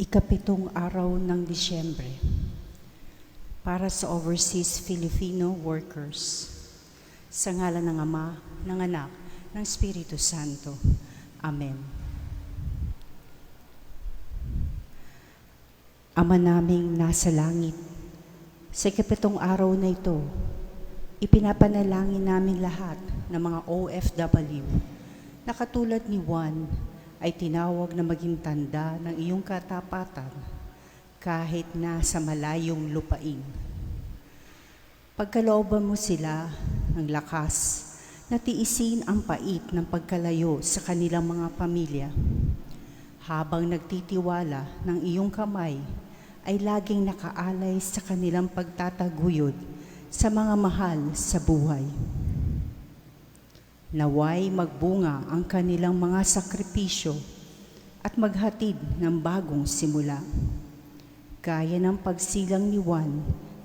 Ikapitong araw ng Disyembre para sa Overseas Filipino Workers. Sa ngalan ng Ama, ng Anak, ng Espiritu Santo. Amen. Ama naming nasa langit, sa ikapitong araw na ito, ipinapanalangin namin lahat ng mga OFW na katulad ni Juan ay tinawag na maging tanda ng iyong katapatan kahit na sa malayong lupain. Pagkalooban mo sila ng lakas na tiisin ang pait ng pagkalayo sa kanilang mga pamilya. Habang nagtitiwala ng iyong kamay ay laging nakaalay sa kanilang pagtataguyod sa mga mahal sa buhay. Naway magbunga ang kanilang mga sakripisyo at maghatid ng bagong simula. Gaya ng pagsilang ni Juan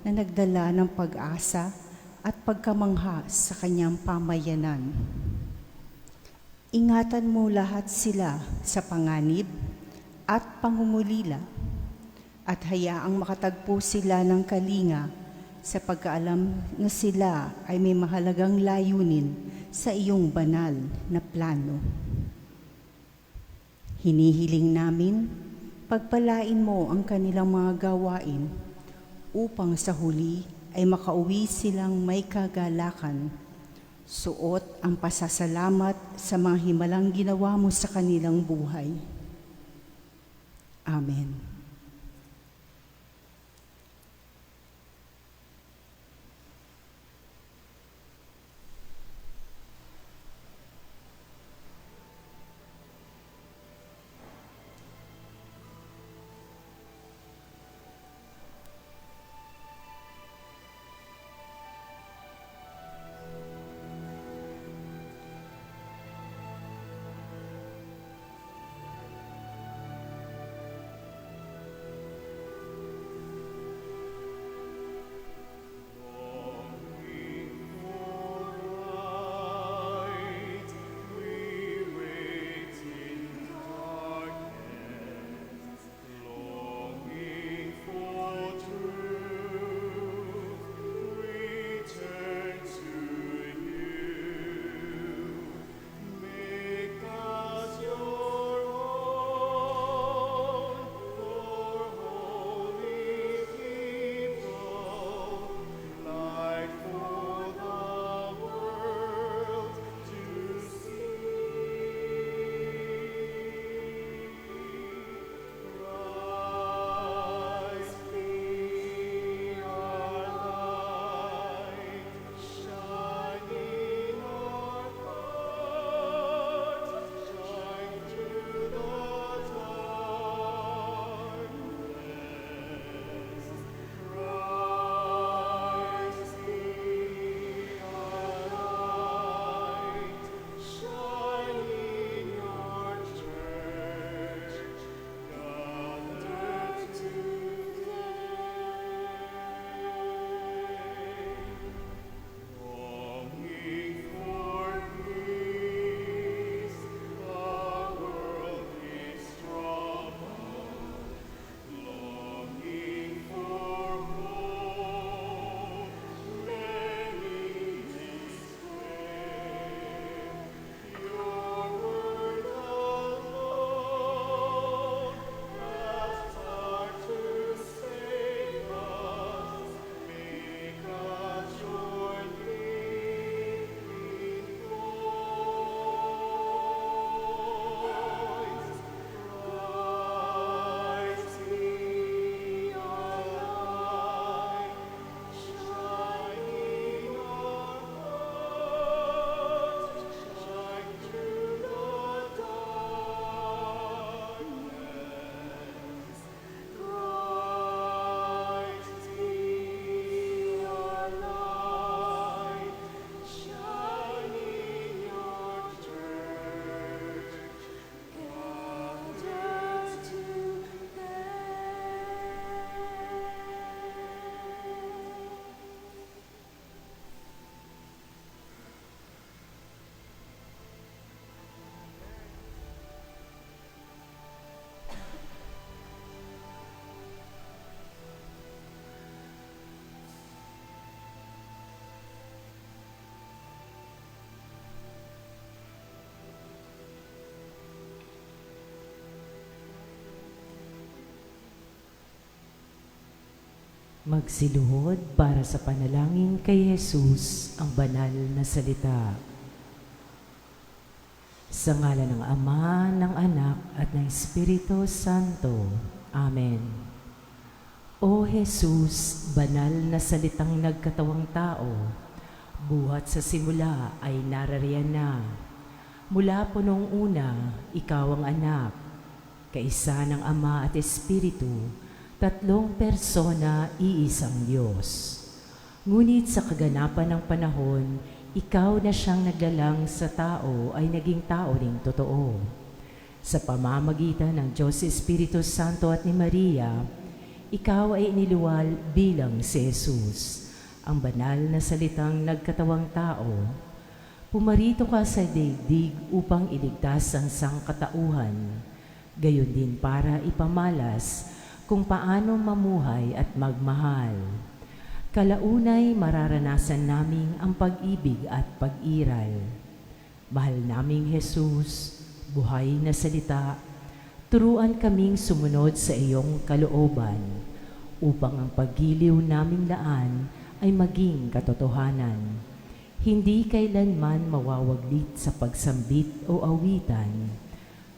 na nagdala ng pag-asa at pagkamangha sa kanyang pamayanan. Ingatan mo lahat sila sa panganib at pangungulila at hayaang makatagpo sila ng kalinga sa pagkaalam na sila ay may mahalagang layunin sa iyong banal na plano. Hinihiling namin, pagpalain mo ang kanilang mga gawain upang sa huli ay makauwi silang may kagalakan, suot ang pasasalamat sa mga himalang ginawa mo sa kanilang buhay. Amen. Magsiluhod para sa panalangin kay Jesus, ang banal na salita. Sa ngalan ng Ama, ng Anak, at ng Espiritu Santo. Amen. O Jesus, banal na salitang nagkatawang tao, buhat sa simula ay narariyan na. Mula po noong una, ikaw ang anak, kaisa ng Ama at Espiritu, tatlong persona, iisang Diyos. Ngunit sa kaganapan ng panahon, ikaw na siyang naglalang sa tao ay naging tao ring totoo. Sa pamamagitan ng Diyos Espiritu Santo at ni Maria, ikaw ay iniluwal bilang si Jesus, ang banal na salitang nagkatawang tao. Pumarito ka sa daigdig upang iligtas ang sangkatauhan, gayon din para ipamalas kung paano mamuhay at magmahal. Kalaunay mararanasan naming ang pag-ibig at pag-iral. Mahal naming Jesus, buhay na salita, turuan kaming sumunod sa iyong kalooban upang ang paggiliw naming daan ay maging katotohanan. Hindi kailanman mawawaglit sa pagsambit o awitan.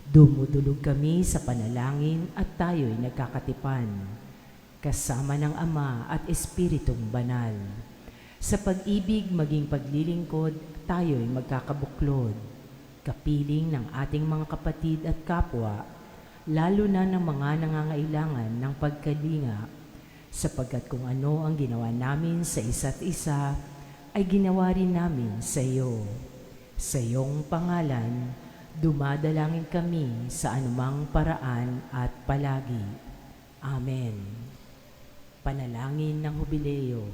Dumudulog kami sa panalangin at tayo'y nagkakatipan, kasama ng Ama at Espiritong Banal. Sa pag-ibig maging paglilingkod, tayo'y magkakabuklod, kapiling ng ating mga kapatid at kapwa, lalo na ng mga nangangailangan ng pagkalinga, sapagkat kung ano ang ginawa namin sa isa't isa, ay ginawa rin namin sa iyo. Sa iyong pangalan, dumadalangin kami sa anumang paraan at palagi. Amen. Panalangin ng Hubileo.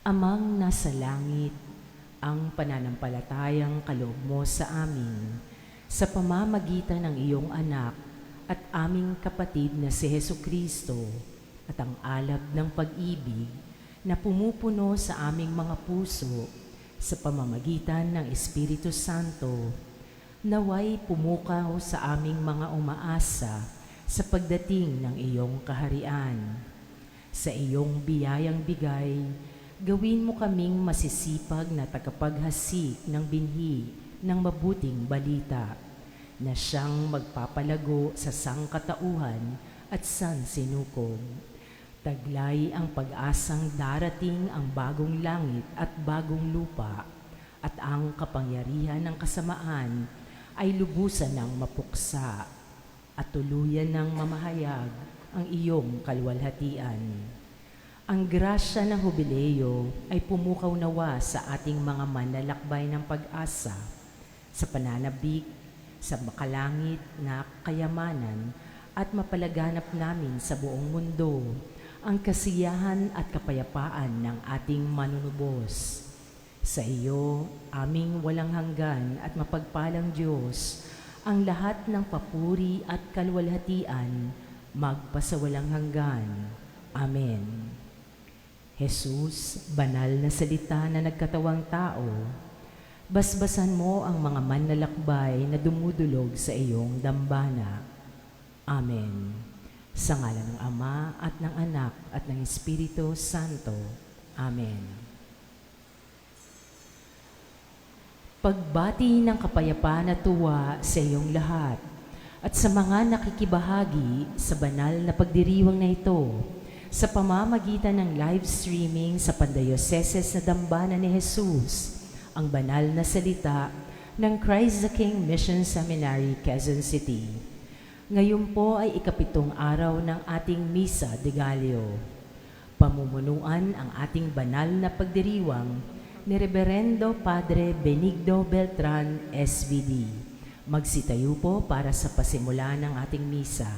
Amang nasa langit, ang pananampalatayang kaloob mo sa amin, sa pamamagitan ng iyong anak at aming kapatid na si Hesukristo, at ang alab ng pag-ibig na pumupuno sa aming mga puso, sa pamamagitan ng Espiritu Santo, naway pumukaw sa aming mga umaasa sa pagdating ng iyong kaharian. Sa iyong biyayang bigay, gawin mo kaming masisipag na tagapaghasik ng binhi ng mabuting balita, na siyang magpapalago sa sangkatauhan at sansinukob. Taglay ang pag-asang darating ang bagong langit at bagong lupa, at ang kapangyarihan ng kasamaan ay lubusan ng mapuksa, at tuluyan ng mamahayag ang iyong kalwalhatian. Ang grasya ng Hubileo ay pumukaw nawa sa ating mga manlalakbay ng pag-asa, sa pananabik, sa makalangit na kayamanan, at mapalaganap namin sa buong mundo ang kasiyahan at kapayapaan ng ating manunubos. Sa iyo, aming walang hanggan at mapagpalang Diyos, ang lahat ng papuri at kalwalhatian magpasawalang hanggan. Amen. Jesus, banal na salita na nagkatawang tao, basbasan mo ang mga manlalakbay na dumudulog sa iyong dambana. Amen. Sa ngalan ng Ama at ng Anak at ng Espiritu Santo. Amen. Pagbati ng kapayapaan at tuwa sa iyong lahat at sa mga nakikibahagi sa banal na pagdiriwang na ito sa pamamagitan ng live streaming sa Pandayoseses na Dambana ni Jesus, ang banal na salita ng Christ the King Mission Seminary, Quezon City. Ngayon po ay ikapitong araw ng ating Misa de Gallio. Pamumunuan ang ating banal na pagdiriwang ni Reverendo Padre Benigno Beltran, SVD. Magsitayo po para sa pasimula ng ating Misa.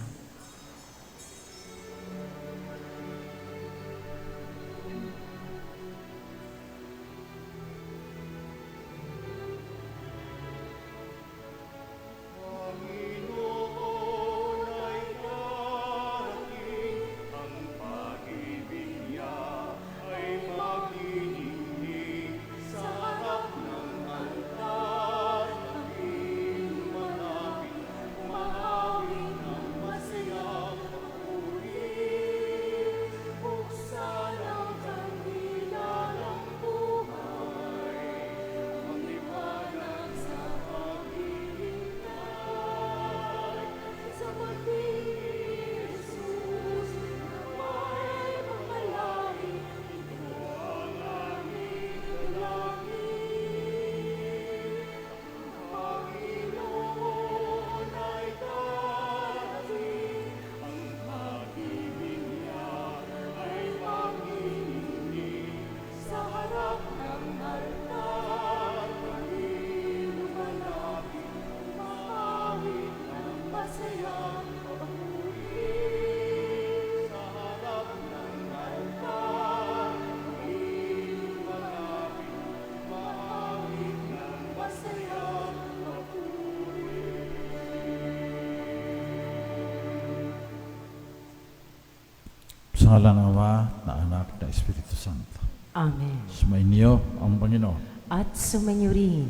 ngalan ng Ama, na Anak, na Espiritu Santo. Amen. Sumainyo ang Panginoon. At sumainyo rin.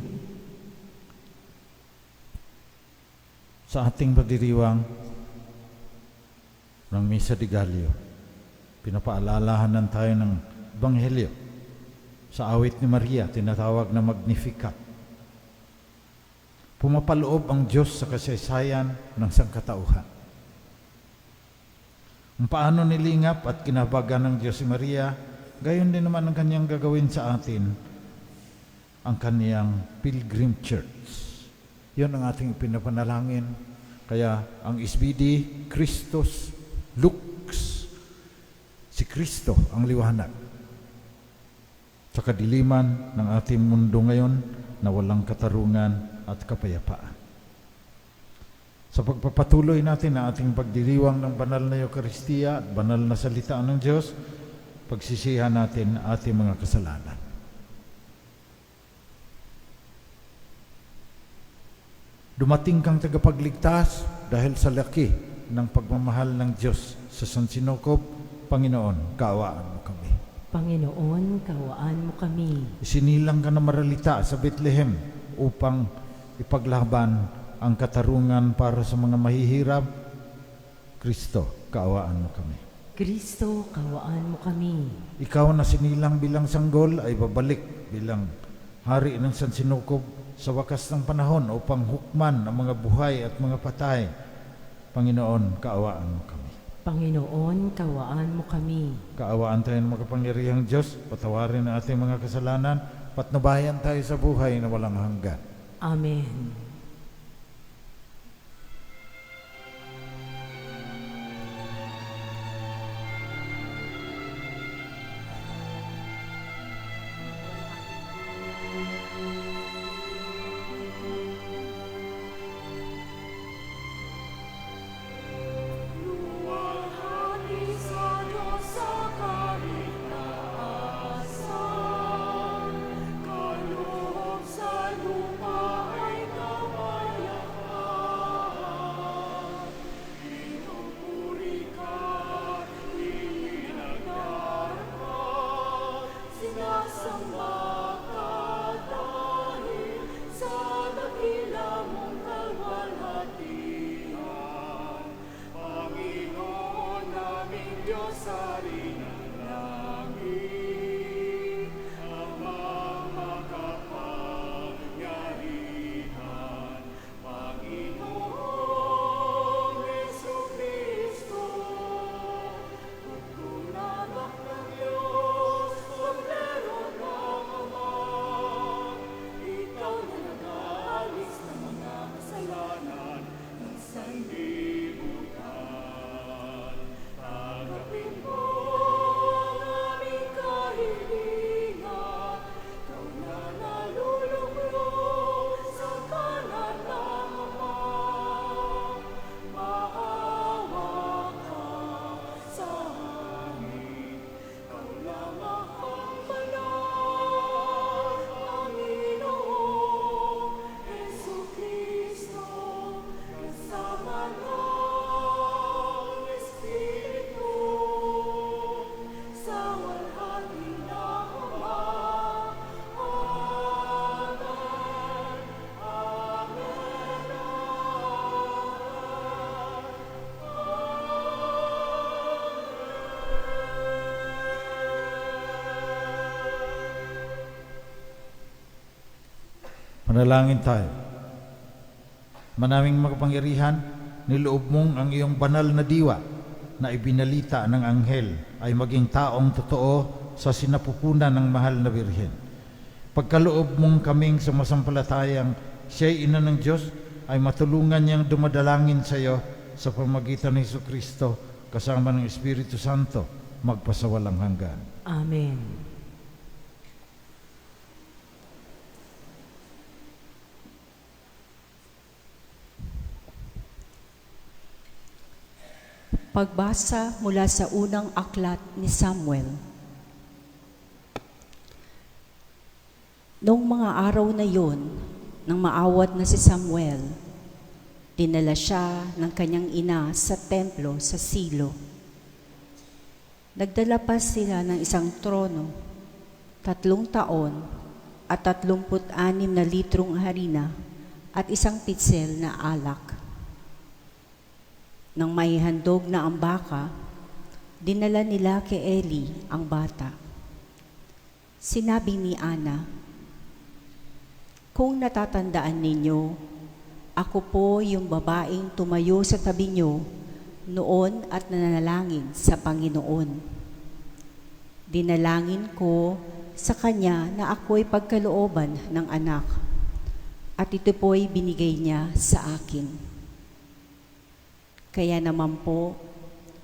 Sa ating pagdiriwang ng Misa de Gallo, pinapaalalahanan tayo ng Ebanghelyo sa awit ni Maria, tinatawag na Magnificat. Pumapaloob ang Diyos sa kasaysayan ng sangkatauhan. Kung paano nilingap at kinabagan ng Diyos si Maria, gayon din naman ang kanyang gagawin sa atin, ang kanyang Pilgrim Church. Yun ang ating pinapanalangin. Kaya ang SBD, Christus Lux, si Kristo ang liwanag sa kadiliman ng ating mundo ngayon na walang katarungan at kapayapaan. Sa pagpapatuloy natin na ating pagdiriwang ng banal na Eucharistia at banal na salita ng Diyos, pagsisihan natin ating mga kasalanan. Dumating kang tagapagligtas dahil sa laki ng pagmamahal ng Diyos sa San Sinocob. Panginoon, kaawaan mo kami. Panginoon, kaawaan mo kami. Isinilang ka na maralita sa Bethlehem upang ipaglaban ang katarungan para sa mga mahihirap. Kristo, kaawaan mo kami. Kristo, kaawaan mo kami. Ikaw na sinilang bilang sanggol ay babalik bilang hari ng San Sinocob sa wakas ng panahon upang hukman ang mga buhay at mga patay. Panginoon, kaawaan mo kami. Panginoon, kaawaan mo kami. Kaawaan tayo ng makapangyarihang Diyos, patawarin ang ating mga kasalanan, patnubayan tayo sa buhay na walang hanggan. Amen. Manalangin tayo. Manaming makapangyarihan, niloob mong ang iyong banal na diwa na ibinalita ng anghel ay maging taong totoo sa sinapupunan ng mahal na Birhen. Pagkaloob mong kaming sumasampalatayang siya'y ina ng Diyos, ay matulungan niyang dumadalangin sa iyo sa pamagitan ng Jesucristo kasama ng Espiritu Santo magpasawalang hanggan. Amen. Pagbasa mula sa unang aklat ni Samuel. Noong mga araw na yon, nang maawat na si Samuel, dinala siya ng kanyang ina sa templo sa Silo. Nagdala pa sila ng isang trono, 3 taon at 36 na litrong harina at isang pitsel na alak. Nang may handog na ang baka, dinala nila kay Eli ang bata. Sinabi ni Ana, "Kung natatandaan ninyo, ako po yung babaeng tumayo sa tabi niyo noon at nanalangin sa Panginoon. Dinalangin ko sa kanya na ako'y pagkalooban ng anak, at ito po'y binigay niya sa akin. Kaya naman po,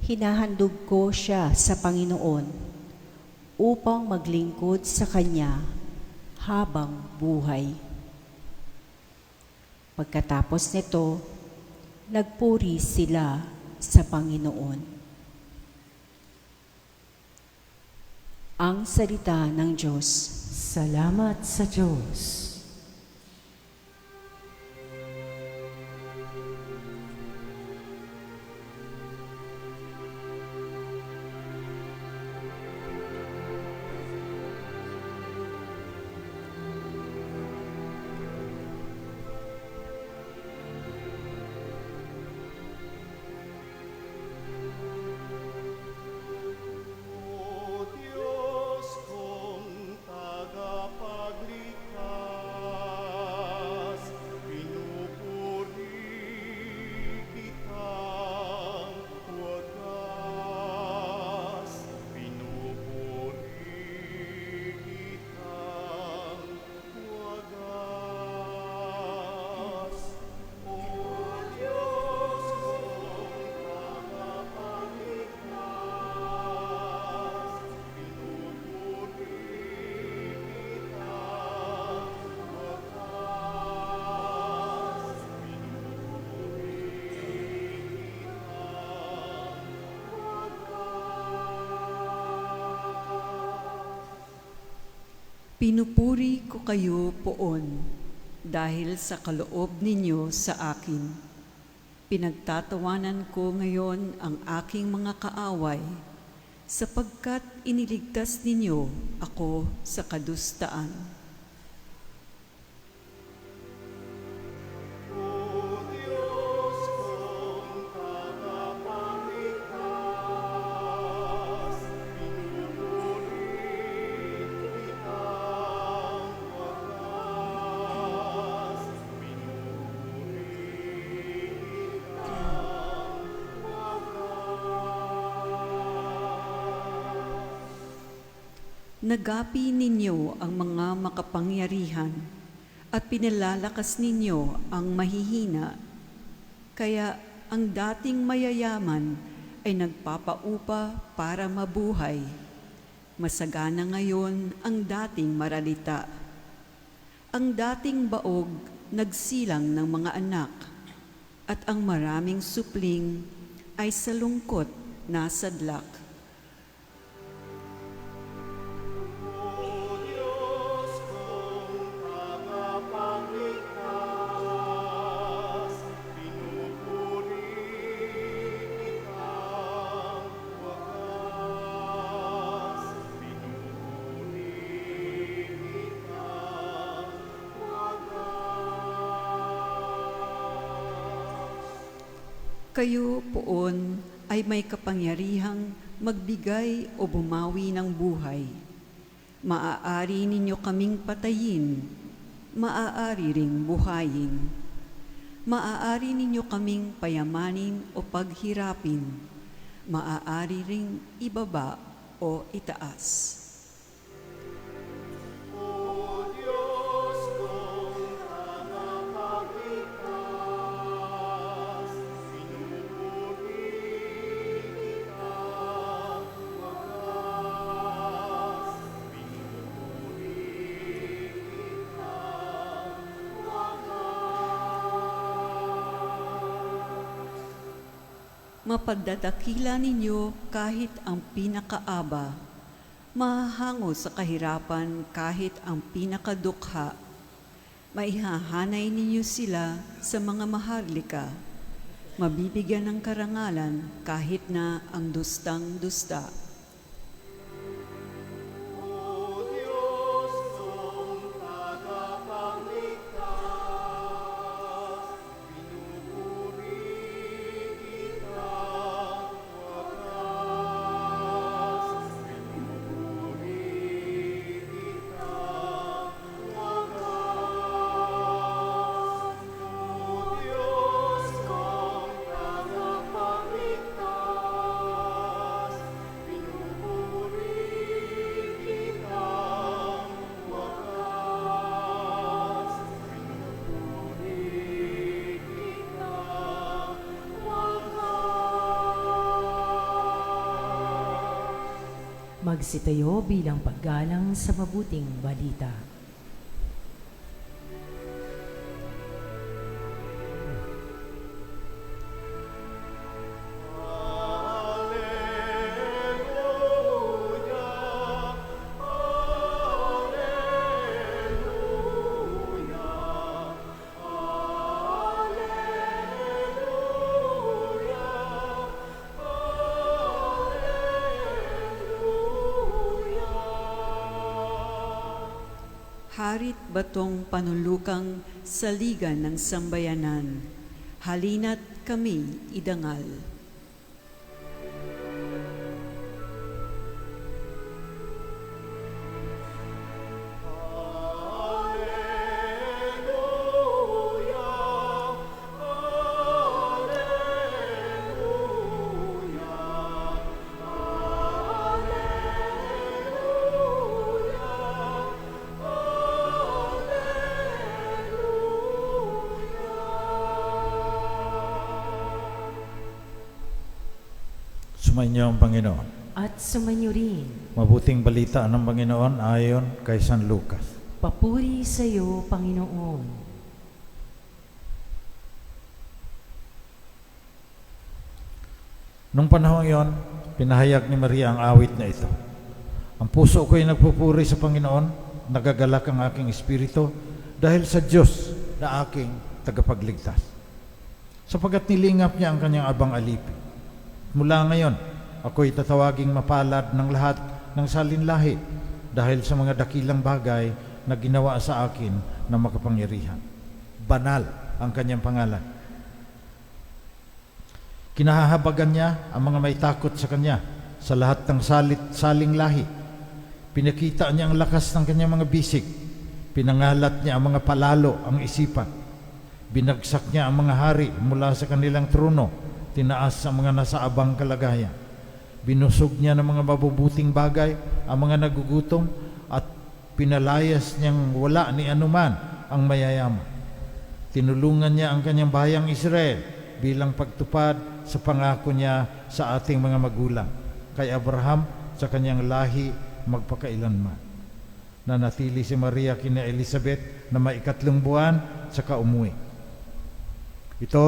hinahandog ko siya sa Panginoon upang maglingkod sa kanya habang buhay." Pagkatapos nito, nagpuri sila sa Panginoon. Ang salita ng Diyos. Salamat sa Diyos. Pinupuri ko kayo poon dahil sa kaloob ninyo sa akin. Pinagtatawanan ko ngayon ang aking mga kaaway sapagkat iniligtas ninyo ako sa kadustaan. Nagapi ninyo ang mga makapangyarihan at pinalalakas ninyo ang mahihina. Kaya ang dating mayayaman ay nagpapaupa para mabuhay. Masagana ngayon ang dating maralita. Ang dating baog nagsilang ng mga anak, at ang maraming supling ay sa lungkot nasadlak. Kayo poon ay may kapangyarihang magbigay o bumawi ng buhay. Maaari ninyo kaming patayin, maaari ring buhayin. Maaari ninyo kaming payamanin o paghirapin, maaari ring ibaba o itaas. Mapadadakila ninyo kahit ang pinakaaba, mahahango sa kahirapan kahit ang pinakadukha. Maihahanay ninyo sila sa mga maharlika, mabibigyan ng karangalan kahit na ang dustang-dusta. magsitayo bilang paggalang sa mabuting balita. Harit batong panulukang saligan ng sambayanan, halina't kami idangal. Sumainyo ang Panginoon. At sumainyo rin, Mabuting balita ng Panginoon ayon kay San Lucas. papuri sa iyo, Panginoon. Nung panahon yon, pinahayag ni Maria ang awit na ito. Ang puso ko'y nagpupuri sa Panginoon, nagagalak ang aking espiritu dahil sa Diyos na aking tagapagligtas. Sapagat nilingap niya ang kanyang abang alipin. Mula ngayon, ako'y tatawaging mapalad ng lahat ng salinlahi dahil sa mga dakilang bagay na ginawa sa akin ng makapangyarihan. Banal ang kanyang pangalan. Kinahahabagan niya ang mga may takot sa kanya sa lahat ng saling lahi. Pinakita niya ang lakas ng kanyang mga bisig. Pinangalat niya ang mga palalo, ang isipan. Binagsak niya ang mga hari mula sa kanilang trono. Tinaas ang mga nasa abang kalagayan. Binusog niya ng mga mabubuting bagay ang mga nagugutom at pinalayas niyang wala ni anuman ang mayayaman. Tinulungan niya ang kanyang bayang Israel bilang pagtupad sa pangako niya sa ating mga magulang, kay Abraham sa kanyang lahi magpakailanman. Nanatili si Maria kina Elizabeth na may 3 buwan saka umuwi. Ito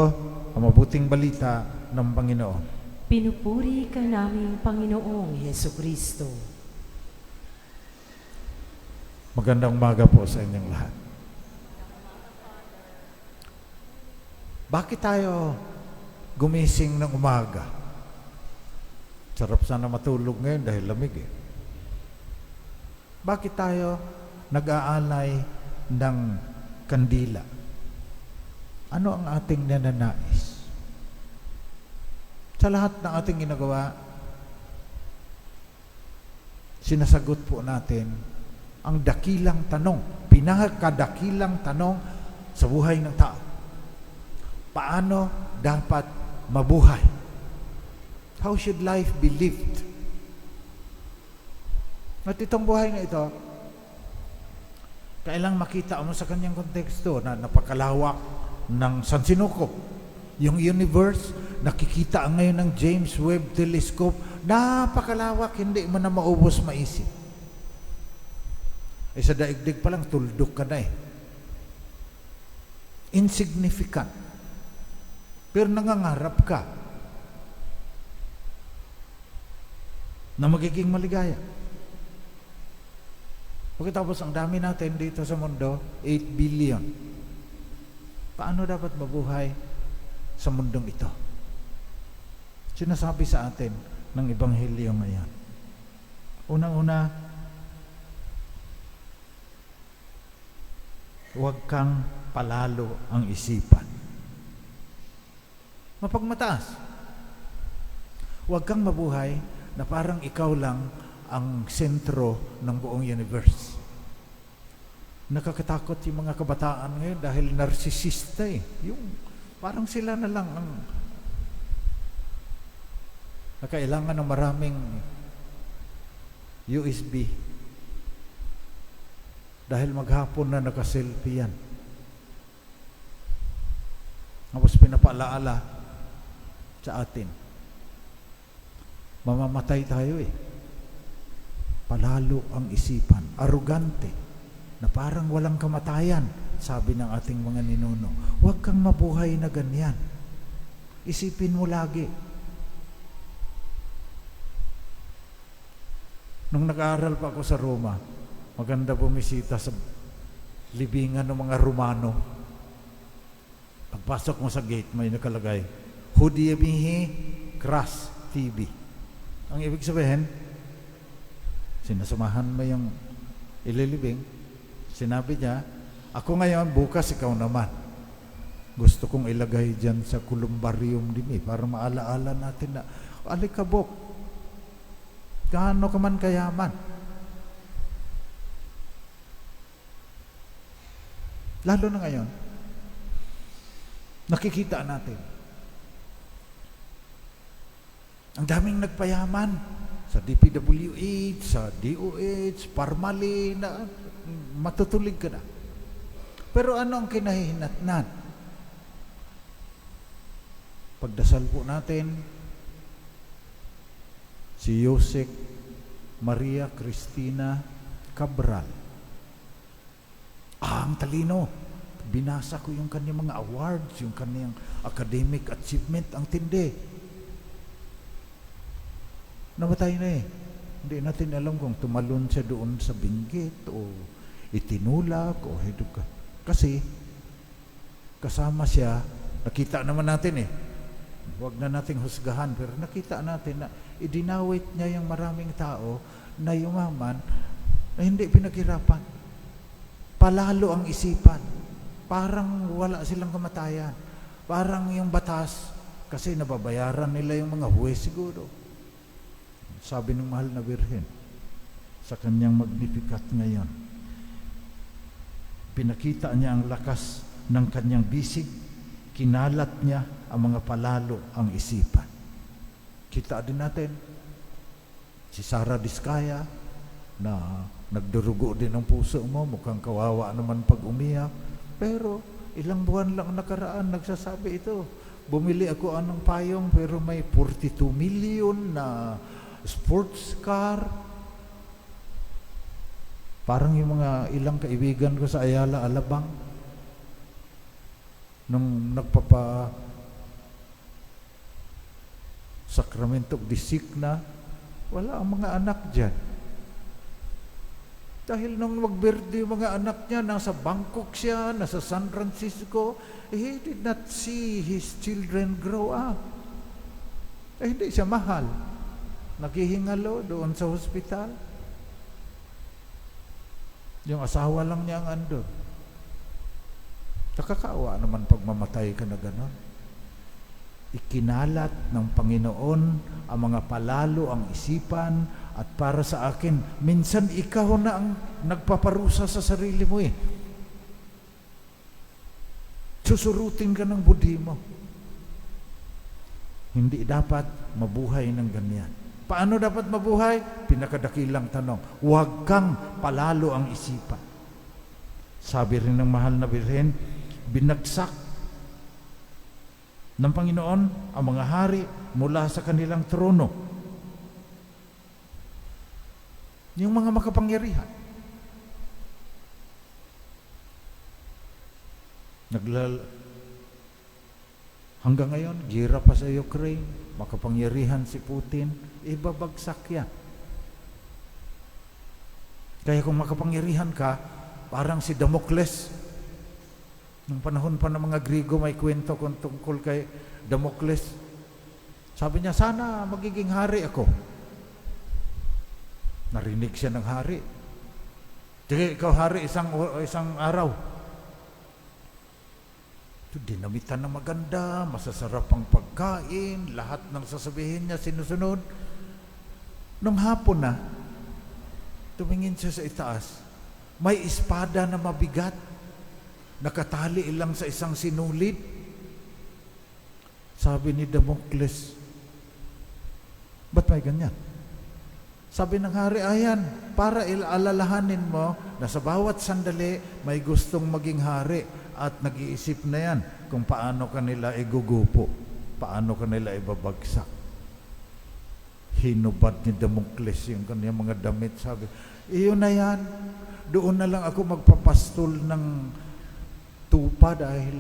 ang mabuting balita ng Panginoon. Pinupuri ka namin, Panginoong Hesukristo. Magandang umaga po sa inyong lahat. Bakit tayo gumising ng umaga? Sarap sana matulog ngayon dahil lamig eh. Bakit tayo nag-aalay ng kandila? Ano ang ating nananais? Sa lahat ng ating ginagawa, sinasagot po natin ang dakilang tanong, pinakadakilang tanong sa buhay ng tao. Paano dapat mabuhay? How should life be lived? At itong buhay na ito, kailang makita mo sa kanyang konteksto na napakalawak ng San Sinuko. Yung universe, nakikita ngayon ng James Webb Telescope, napakalawak, hindi mo na maubos maisip. Eh sa daigdig pa lang, tuldok ka na eh. Insignificant. Pero nangangarap ka na magiging maligaya. Pagkatapos ang dami natin dito sa mundo, 8 billion. Paano dapat mabuhay sa mundong ito? Sinasabi sa atin ng Ebanghelyo ngayon. Unang-una, huwag kang palalo ang isipan. Mapagmataas. Huwag kang mabuhay na parang ikaw lang ang sentro ng buong universe. Nakakatakot yung mga kabataan ngayon dahil narsisista eh. Yung parang sila na lang ang nakailangan ng maraming USB dahil maghapon na nakaselfie yan. Tapos pinapaalaala sa atin. Mamamatay tayo eh. palalo ang isipan, arugante, na parang walang kamatayan, sabi ng ating mga ninuno. Huwag kang mabuhay na ganyan. Isipin mo lagi. Nung nag-aaral pa ako sa Roma, maganda bumisita sa libingan ng mga Romano. Pagpasok mo sa gate, may nakalagay, Hudi mihi Kras TV. Ang ibig sabihin, sinasamahan mo yung ililibing. Sinabi niya, ako ngayon, bukas ikaw naman. Gusto kong ilagay dyan sa columbarium din para maalaala natin na alikabok, gaano ka man kayaman. Lalo na ngayon, nakikita natin, ang daming nagpayaman sa DPWH, sa DOH, Parmali, na matutulig ka na. Pero ano ang kinahihinatnan? Pagdasal po natin, si Yosek Maria Cristina Cabral. Ang talino. Binasa ko yung kanyang mga awards, yung kanyang academic achievement, ang tindi. Namatay na eh. Hindi natin alam kung tumalon siya doon sa binggit o itinulak o hidug ka. Kasi kasama siya, nakita naman natin eh. Huwag na nating husgahan, pero nakita natin na idinawit niya yung maraming tao na yumaman na hindi pinaghirapan. Palalo ang isipan. Parang wala silang kamatayan. Parang yung batas, kasi nababayaran nila yung mga huwes siguro. Sabi ng mahal na Birhen sa kanyang Magnificat ngayon, pinakita niya ang lakas ng kanyang bisig, kinalat niya ang mga palalo ang isipan. Kita din natin si Sara Diskaya na nagdurugo din ang puso mo, mukhang kawawa naman pag umiyak, pero ilang buwan lang nakaraan nagsasabi ito, bumili ako anong payong pero may 42 million na sports car. Parang yung mga ilang kaibigan ko sa Ayala, Alabang, nung nagpapa Sacramento of the Sick na, wala ang mga anak dyan. Dahil nung mag-birthday yung mga anak niya, nasa Bangkok siya, nasa San Francisco, he did not see his children grow up. Hindi siya mahal. Naghihingalo doon sa hospital. Yung asawa lang niya ang andun. Nakakaawa naman pag mamatay ka na gano'n. Ikinalat ng Panginoon ang mga palalo, ang isipan, at para sa akin, minsan ikaw na ang nagpaparusa sa sarili mo eh. Susurutin ka ng budhi mo. Hindi dapat mabuhay ng ganyan. Paano dapat mabuhay? Pinakadakilang tanong. Huwag kang palalo ang isipan. Sabi rin ng mahal na Birhen, binagsak ng Panginoon ang mga hari mula sa kanilang trono. Yung mga makapangyarihan. Hanggang ngayon, gira pa sa Ukraine, makapangyarihan si Putin, ibabagsak yan. Kaya kung makapangyarihan ka, parang si Damocles. Nung panahon pa ng mga Griego, may kwento tungkol kay Damocles. Sabi niya, sana magiging hari ako. Narinig siya ng hari. Sige, ikaw hari isang araw. Dinamitan na maganda, masasarap ang pagkain, lahat ng sasabihin niya sinusunod. Nung hapon na, tumingin siya sa itaas, may espada na mabigat, nakatali lang sa isang sinulid. Sabi ni Damocles, ba't may ganyan? Sabi ng hari, ayan, para alalahanin mo na sa bawat sandali may gustong maging hari at nag-iisip na yan kung paano kanila igugupo, paano kanila ibabagsak. Hinubad ni Damocles yung kanyang mga damit. Sabi, iyon na yan. Doon na lang ako magpapastol ng tupa dahil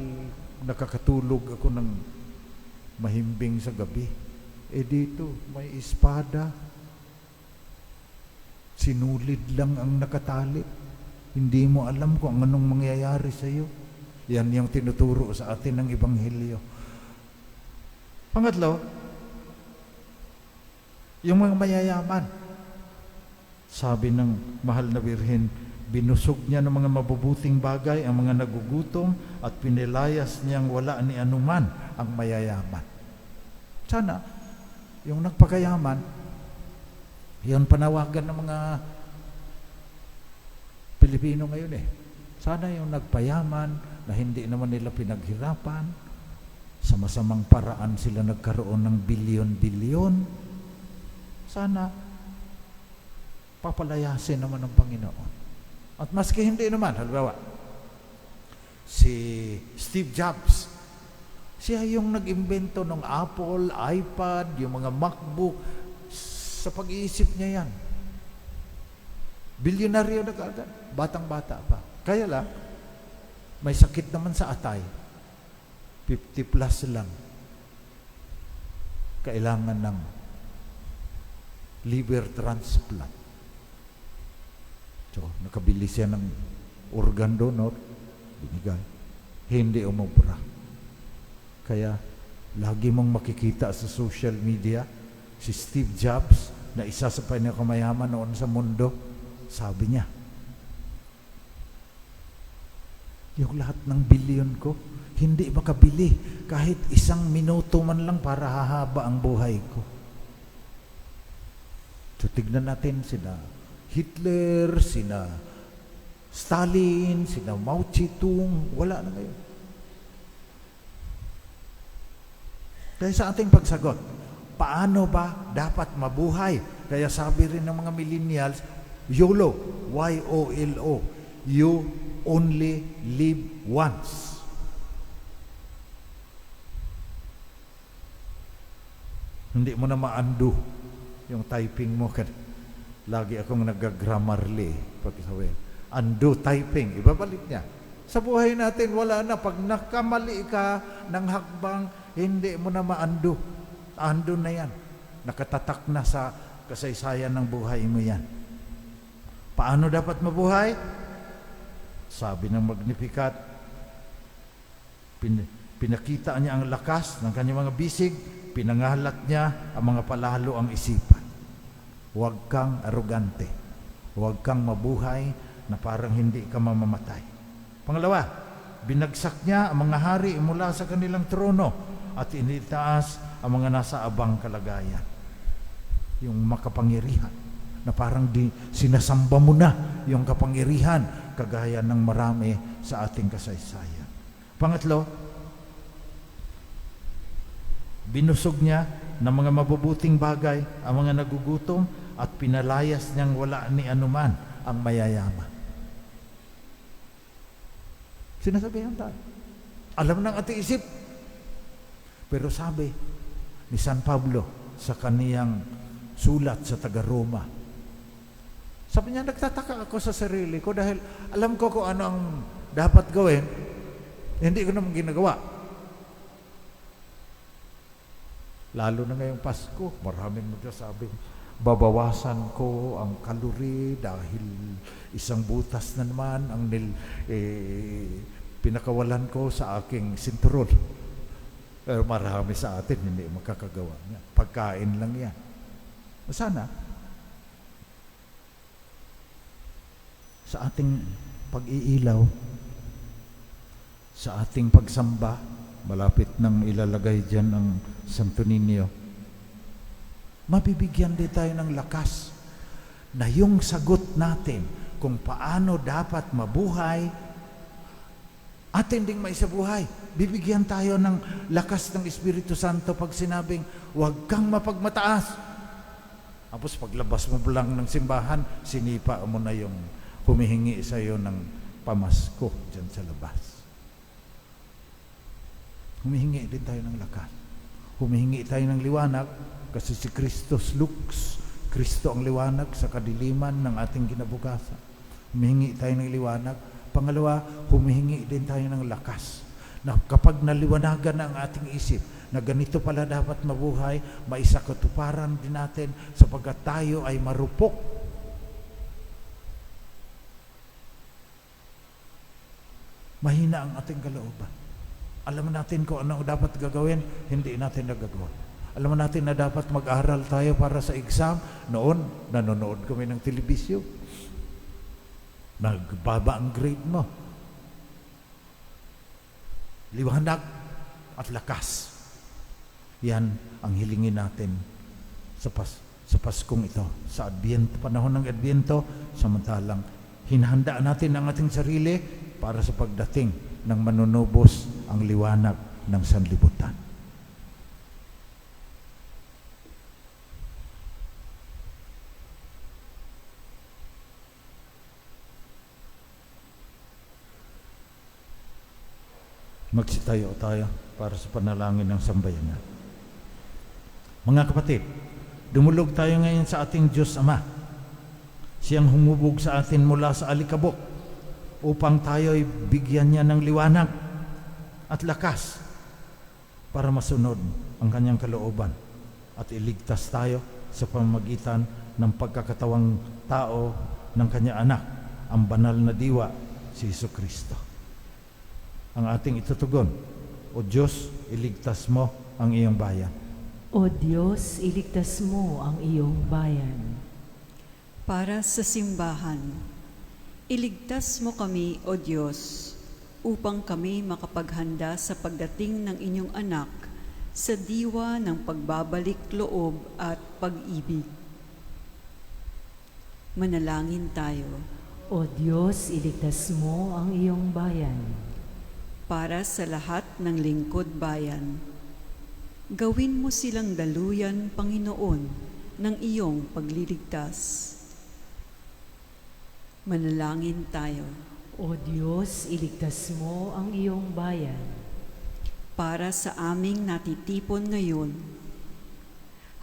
nakakatulog ako ng mahimbing sa gabi. Dito, may espada. Sinulid lang ang nakatali. Hindi mo alam kung anong mangyayari sa iyo. Yan yung tinuturo sa atin ng Ebanghelyo. Pangatlo, yung mga mayayaman. Sabi ng mahal na Birhen, binusog niya ng mga mabubuting bagay ang mga nagugutom at pinilayas niyang wala ni anuman ang mayayaman. Sana, yung nagpakayaman, yun panawagan ng mga Pilipino ngayon Sana yung nagpayaman na hindi naman nila pinaghirapan, sa masamang paraan sila nagkaroon ng bilyon-bilyon, sana papalayasin naman ng Panginoon. At maski hindi naman, halimbawa, si Steve Jobs, siya yung nag-imbento ng Apple, iPad, yung mga MacBook. Sa pag-iisip niya yan. Bilyonaryo na kaagad. Batang-bata pa. Kaya lang, may sakit naman sa atay. 50 plus lang. Kailangan ng liver transplant. So, nakabili siya ng organ donor. Binigay. Hindi umubra. Kaya, lagi mong makikita sa social media, si Steve Jobs, na isa sa pinakamayaman noon sa mundo, sabi niya, yung lahat ng bilyon ko, hindi makabili kahit isang minuto man lang para hahaba ang buhay ko. So, tignan natin sina Hitler, sina Stalin, sina Mao Zedong, wala na ngayon. Kaya sa ating pagsagot, paano ba dapat mabuhay? Kaya sabi rin ng mga millennials, YOLO, Y-O-L-O, you only live once. Hindi mo na ma-undo yung typing mo. Lagi akong nag-grammarly. Undo typing, ibabalik niya. Sa buhay natin, wala na. Pag nakamali ka ng hakbang, hindi mo na ma-undo. Undo na yan. Nakatatak na sa kasaysayan ng buhay mo yan. Paano dapat mabuhay? Sabi ng Magnificat, pinakita niya ang lakas ng kanyang mga bisig, pinangalat niya ang mga palalo ang isipan. Huwag kang arugante. Huwag kang mabuhay na parang hindi ka mamamatay. Pangalawa, binagsak niya ang mga hari mula sa kanilang trono at initaas ang mga nasa abang kalagayan. Yung makapangyarihan na parang sinasamba mo na yung kapangyarihan kagaya ng marami sa ating kasaysayan. Pangatlo, binusog niya ng mga mabubuting bagay ang mga nagugutom at pinalayas niyang wala ni anuman ang mayayaman. Sinasabihan tayo. Alam ng ating isip. Pero sabi ni San Pablo sa kaniyang sulat sa taga-Roma, sabi niya, nagtataka ako sa sarili ko dahil alam ko kung ano ang dapat gawin, hindi ko naman ginagawa. Lalo na ngayong Pasko, maraming magsasabi, babawasan ko ang kalori dahil isang butas na naman ang pinakawalan ko sa aking sinturon. Pero marami sa atin hindi makakagawa niya. Pagkain lang yan. Sana, sa ating pag-iilaw, sa ating pagsamba, malapit nang ilalagay dyan ang Santo Niño, mabibigyan din tayo ng lakas na yung sagot natin kung paano dapat mabuhay, atin ding maisabuhay. Bibigyan tayo ng lakas ng Espiritu Santo pag sinabing, huwag kang mapagmataas. Tapos paglabas mo lang ng simbahan, sinipa mo na yung humihingi sa iyo ng pamasko dyan sa labas. Humihingi din tayo ng lakas. Humihingi tayo ng liwanag Kasi si Christus Lux, Kristo ang liwanag sa kadiliman ng ating kinabukasan. Humihingi tayo ng liwanag. Pangalawa, humihingi din tayo ng lakas. Na kapag naliwanagan ang ating isip, na ganito pala dapat mabuhay, maisakatuparan din natin sapagkat tayo ay marupok. Mahina ang ating kalooban. Alam natin kung ano dapat gagawin, hindi natin nagagawa. Alam natin na dapat mag-aral tayo para sa exam. Noon, nanonood kami ng telebisyon. Nagbaba ang grade mo. Liwanag at lakas. Yan ang hilingin natin sa Paskong ito. Sa Adbyento, panahon ng Adbyento, samantalang hinahandaan natin ang ating sarili para sa pagdating ng manunubos ang liwanag ng sanlibutan. Magsitayo tayo para sa panalangin ng sambayanan. Mga kapatid, dumulog tayo ngayon sa ating Diyos Ama. Siyang humubog sa atin mula sa alikabok upang tayo'y bigyan niya ng liwanag at lakas para masunod ang kanyang kalooban at iligtas tayo sa pamamagitan ng pagkakatawang tao ng kanyang anak, ang banal na diwa, si Jesucristo. Ang ating itutugon, O Diyos, iligtas mo ang iyong bayan. O Diyos, iligtas mo ang iyong bayan. Para sa simbahan, iligtas mo kami, O Diyos, upang kami makapaghanda sa pagdating ng inyong anak sa diwa ng pagbabalik loob at pag-ibig. Manalangin tayo. O Diyos, iligtas mo ang iyong bayan. Para sa lahat ng lingkod bayan, gawin mo silang daluyan, Panginoon, ng iyong pagliligtas. Manalangin tayo. O Diyos, iligtas mo ang iyong bayan. Para sa aming natitipon ngayon,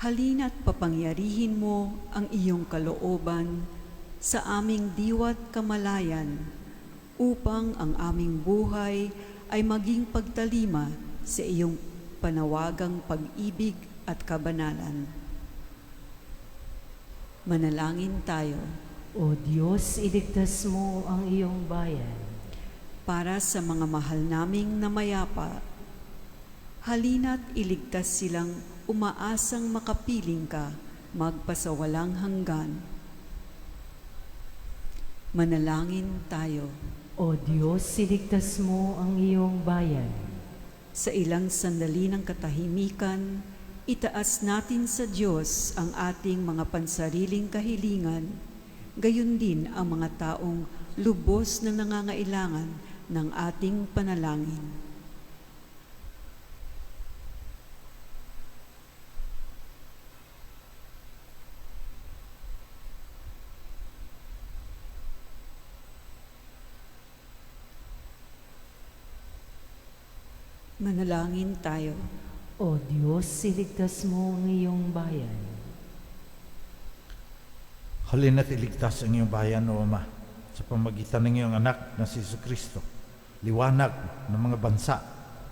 halina't papangyarihin mo ang iyong kalooban sa aming diwa't kamalayan upang ang aming buhay ay maging pagtalima sa iyong panawagang pag-ibig at kabanalan. Manalangin tayo. O Diyos, iligtas mo ang iyong bayan. Para sa mga mahal naming namayapa, halina't iligtas silang umaasang makapiling ka magpasawalang hanggan. Manalangin tayo. O Diyos, iligtas mo ang iyong bayan. Sa ilang sandali ng katahimikan, itaas natin sa Diyos ang ating mga pansariling kahilingan, gayon din ang mga taong lubos na nangangailangan ng ating panalangin. Manalangin tayo. O Diyos, iligtas mo ang iyong bayan. Halina't iligtas ang iyong bayan, O Ama, sa pamagitan ng iyong anak na si Jesucristo. Liwanag ng mga bansa,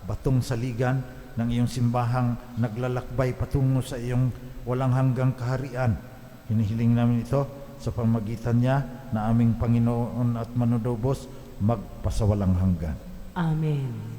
batong saligan ng iyong simbahang naglalakbay patungo sa iyong walang hanggang kaharian. Hinihiling namin ito sa pamagitan niya na aming Panginoon at Manunubos magpasawalang hanggan. Amen.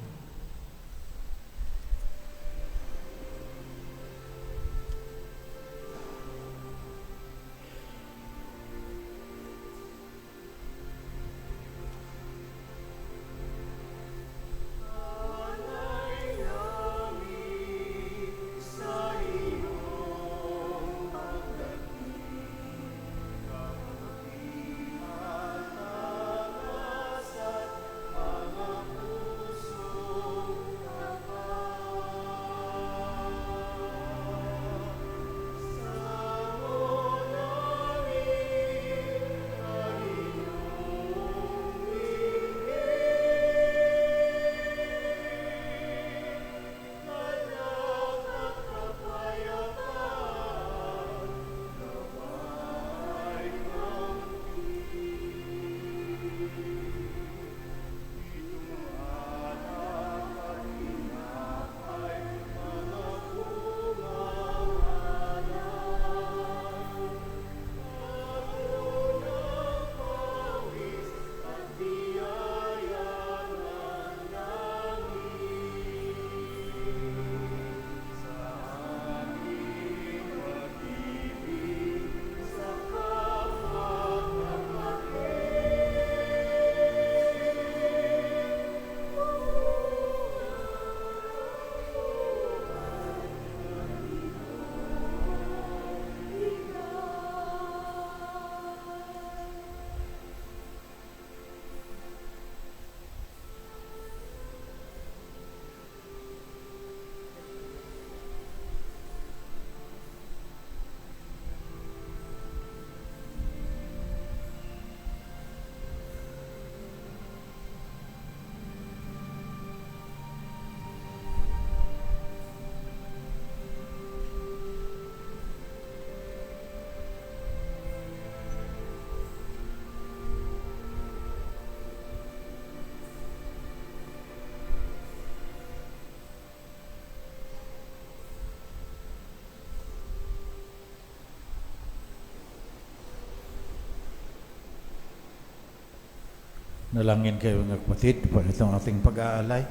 Nalangin kayo mga kapatid, pag itong ating pag-aalay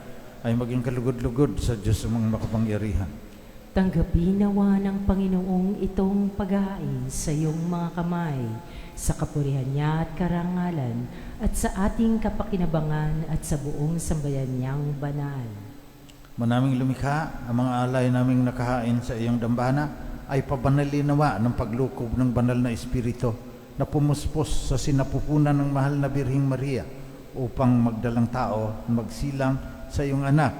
ay maging kalugod-lugod sa Diyos sa mga makapangyarihan. Tanggapin nawa ng Panginoong itong paghahain sa iyong mga kamay, sa kapurihan niya at karangalan, at sa ating kapakinabangan at sa buong sambayan niyang banal. Manaming lumikha, ang mga alay naming nakahain sa iyong dambana ay pabanalinawa ng paglukob ng banal na Espiritu na pumuspos sa sinapupunan ng mahal na Birhing Maria upang magdalang tao magsilang sa iyong anak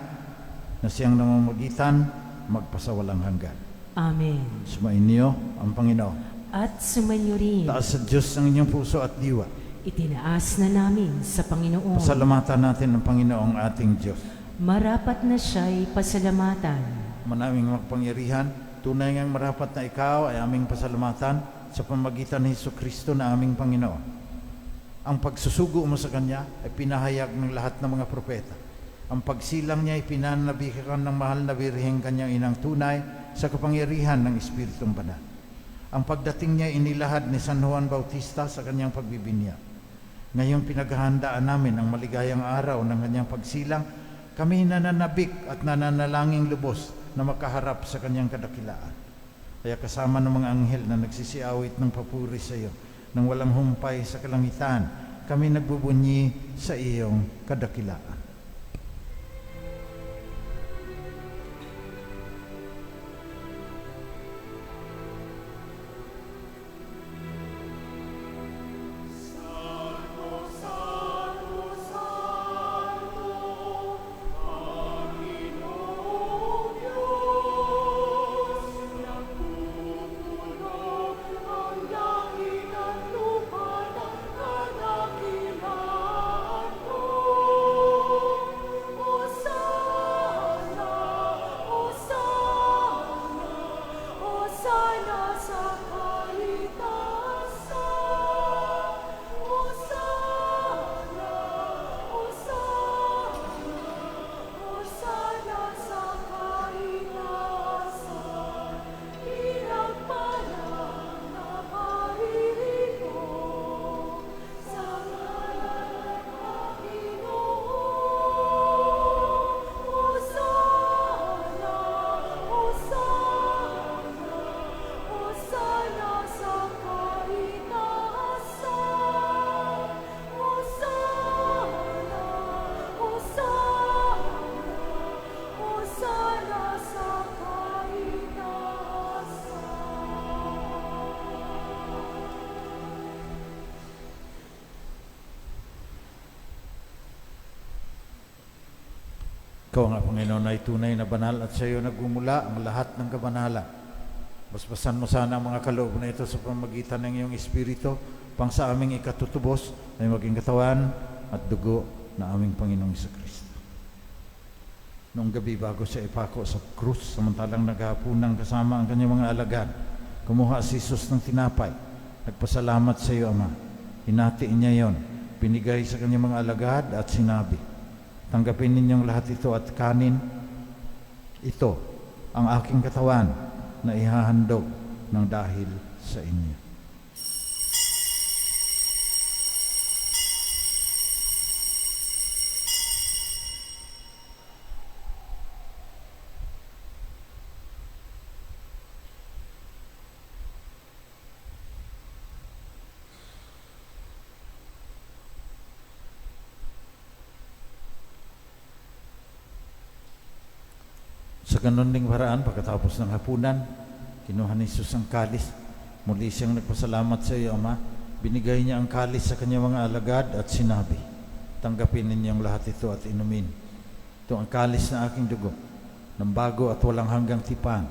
na siyang namamagitan magpasawalang hanggan. Amen. Sumainyo ang Panginoon. At sumainyo rin, Taas sa Diyos ang inyong puso at diwa. itinaas na namin sa Panginoon. Pasalamatan natin ang Panginoong ating Diyos. Marapat na siya'y pasalamatan. Manaming makapangyarihan, tunay ngang marapat na ikaw ay aming pasalamatan sa pamagitan ni Jesucristo na aming Panginoon. Ang pagsusugo mo sa Kanya ay pinahayag ng lahat ng mga propeta. Ang pagsilang niya ay pinanabikan ng mahal na Birheng Kanyang inang tunay sa kapangyarihan ng Espiritong Banal. Ang pagdating niya ay inilahad ni San Juan Bautista sa kanyang pagbibinyag. Ngayong pinaghahandaan namin ang maligayang araw ng kanyang pagsilang, kami nananabik at nananalangin lubos na makaharap sa kanyang kadakilaan. Kaya kasama ng mga anghel na nagsisiawit ng papuri sa iyo, nang walang humpay sa kalangitan, kami nagbubunyi sa iyong kadakilaan. Ikaw nga, Panginoon, ay tunay na banal at sa iyo nagmumula ang lahat ng kabanalan. Basbasan mo sana ang mga kaloob na ito sa pamagitan ng iyong Espiritu pang sa aming ikatutubos ay maging katawan at dugo na aming Panginoong Jesucristo. Noong gabi bago siya ipako sa krus, samantalang naghahapunan kasama ang kanyang mga alagad, kumuha si Jesus ng tinapay, nagpasalamat sa iyo, Ama. Hinati niya yon, pinigay sa kanyang mga alagad at sinabi, tanggapin ninyong lahat ito at kanin. Ito ang aking katawan na ihahandog ng dahil sa inyo. Sa ganun ding paraan, pagkatapos ng hapunan, kinuha ni Jesus ang kalis. Muli siyang nagpasalamat sa iyo, Ama. Binigay niya ang kalis sa kanyang mga alagad at sinabi, tanggapin ninyong lahat ito at inumin. Ito ang kalis na aking dugo, ng bago at walang hanggang tipan.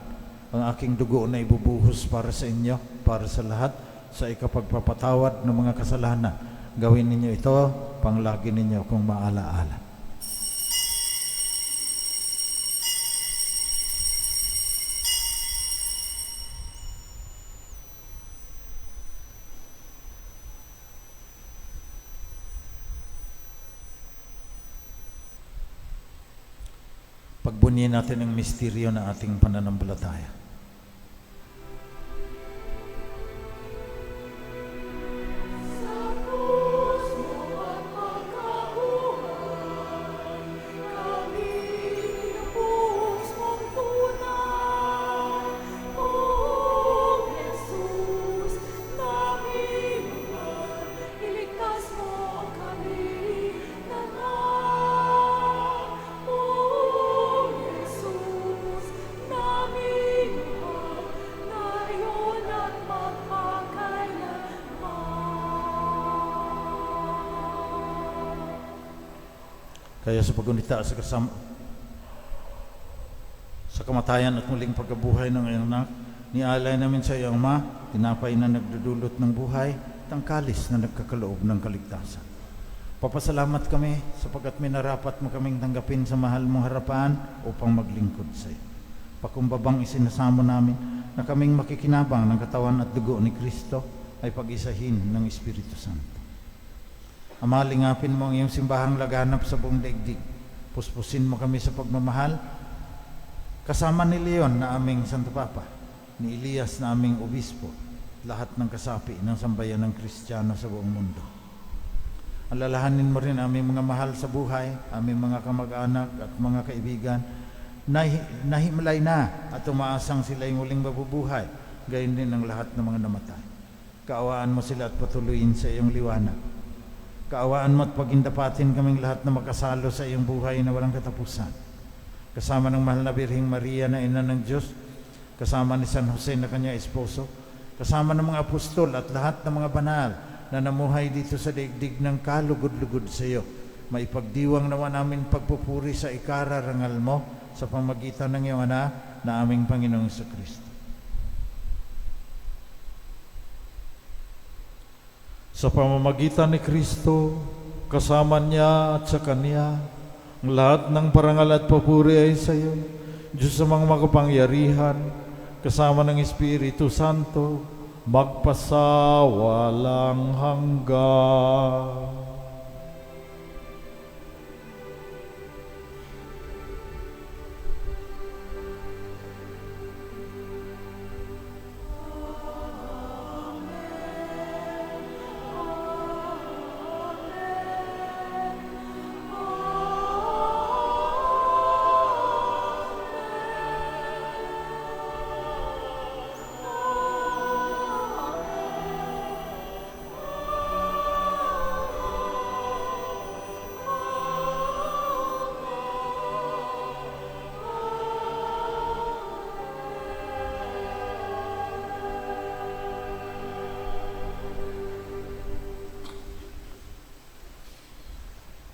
Ang aking dugo na ibubuhos para sa inyo, para sa lahat, sa ikapagpapatawad ng mga kasalanan. Gawin ninyo ito, panglagi ninyo kung maalaala. Pagbunyin natin ang misteryo na ating pananampalataya. Sa krus mo at pagkamatay, Kaya sa pagunita sa kamatayan at muling pagkabuhay ng iyong anak, nialay namin sa iyong Ama, tinapay na nagdudulot ng buhay, at ang kalis na nagkakaloob ng kaligtasan. Papasalamat kami sapagkat minarapat mo kaming tanggapin sa mahal mong harapan upang maglingkod sa iyo. Pakumbabang isinasamo namin na kaming makikinabang ng katawan at dugo ni Kristo ay pag-isahin ng Espiritu Santo. Ama, lingapin mo ang iyong simbahang laganap sa buong daigdig. Puspusin mo kami sa pagmamahal, kasama ni Leon na aming Santo Papa, ni Elias na aming Obispo, lahat ng kasapi ng sambayan ng Kristiyano sa buong mundo. Alalahanin mo rin aming mga mahal sa buhay, aming mga kamag-anak at mga kaibigan, nahimlay na at umaasang sila'y muling mabubuhay, gayon din ang lahat ng mga namatay. Kaawaan mo sila at patuloyin sa iyong liwanag. Kaawaan mo at pagindapatin kaming lahat na makasalo sa iyong buhay na walang katapusan. Kasama ng mahal na Birheng Maria na ina ng Diyos, kasama ni San Jose na kanyang esposo, kasama ng mga apostol at lahat ng mga banal na namuhay dito sa daigdig ng kalugod-lugod sa iyo. Maipagdiwang naman namin pagpupuri sa ikararangal mo sa pamagitan ng iyong anak na aming Panginoong Kristo. Sa pamamagitan ni Kristo, kasama niya at sa Kanya, ang lahat ng parangal at papuri ay sa iyo, Diyos sa mga makapangyarihan, kasama ng Espiritu Santo, magpasawalang hanggan.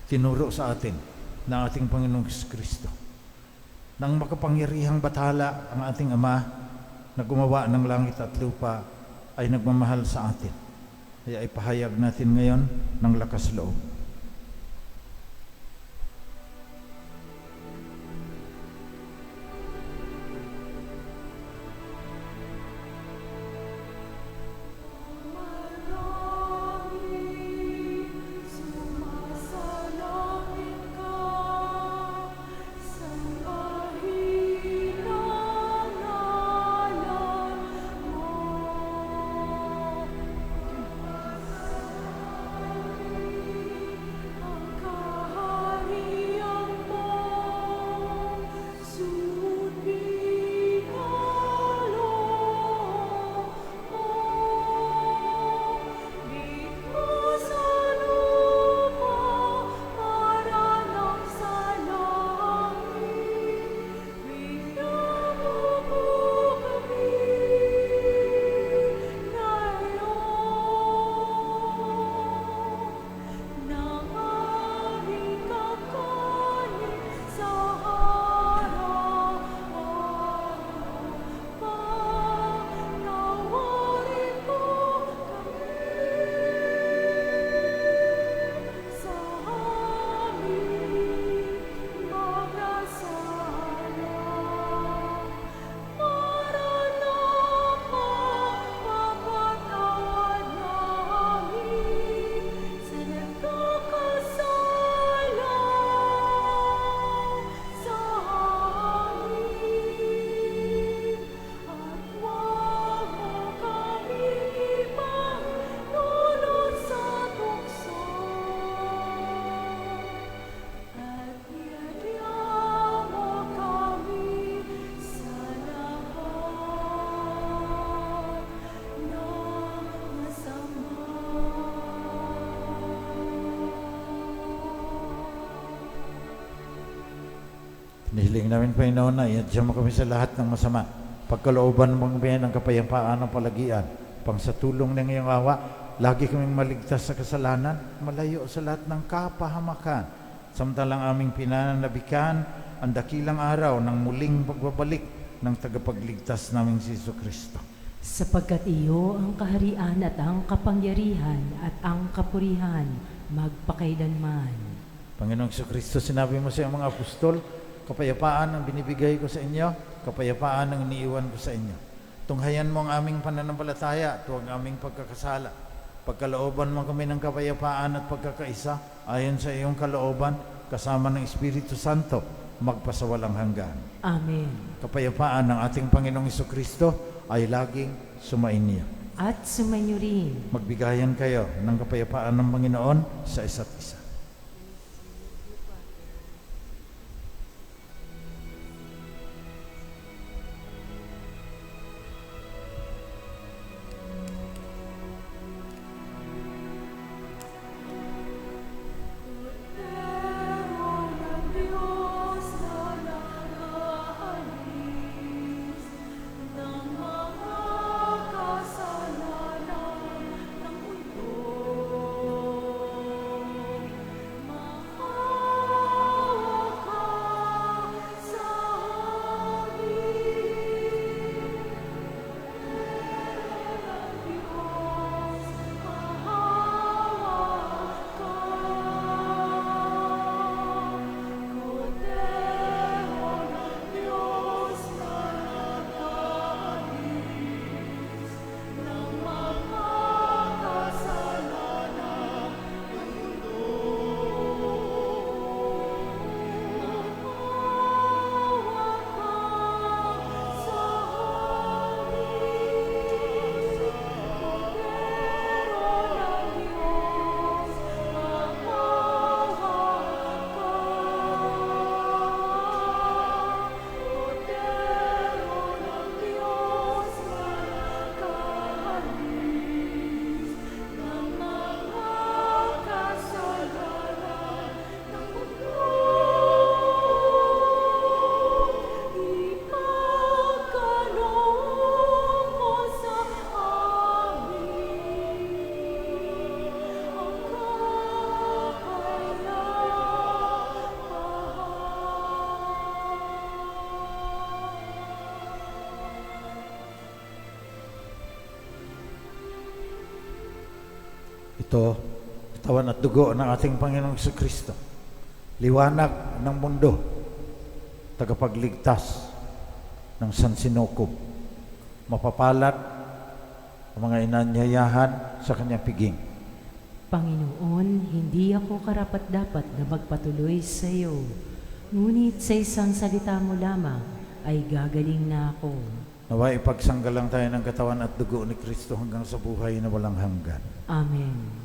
Tinuro sa atin ng ating Panginoong Kristo nang makapangyarihang bathala ang ating Ama na gumawa ng langit at lupa ay nagmamahal sa atin. Kaya ipahayag natin ngayon ng lakas loob. Nihiling namin, Panginoon, na iadya mo kami sa lahat ng masama. Pagkalooban mong biyan ng kapayapaan ng palagian. Pang sa tulong ng iyong awa, lagi kaming maligtas sa kasalanan, malayo sa lahat ng kapahamakan, samantalang aming pinananabikan ang dakilang araw ng muling pagbabalik ng tagapagligtas naming si Jesucristo. Sapagkat iyo ang kaharian at ang kapangyarihan at ang kapurihan magpakailanman. Panginoong Jesucristo, sinabi mo sa iyong mga apostol, kapayapaan ang binibigay ko sa inyo, kapayapaan ang iniiwan ko sa inyo. Tunghayan mo ang aming pananampalataya at huwag aming pagkakasala. Pagkalooban mo kami ng kapayapaan at pagkakaisa, ayon sa iyong kalooban, kasama ng Espiritu Santo, magpasawalang hanggan. Amen. Kapayapaan ng ating Panginoong Jesucristo ay laging sumainyo. At sumainyo rin. Magbigayan kayo ng kapayapaan ng Panginoon sa isa't isa. Ito, katawan at dugo ng ating Panginoong Jesucristo. Liwanag ng mundo, tagapagligtas ng sansinukob. Mapapalat ang mga inanyayahan sa kanyang piging. Panginoon, hindi ako karapat-dapat na magpatuloy sa iyo. Ngunit sa isang salita mo lamang ay gagaling na ako. Naway ipagsanggalang tayo ng katawan at dugo ni Kristo hanggang sa buhay na walang hanggan. Amen.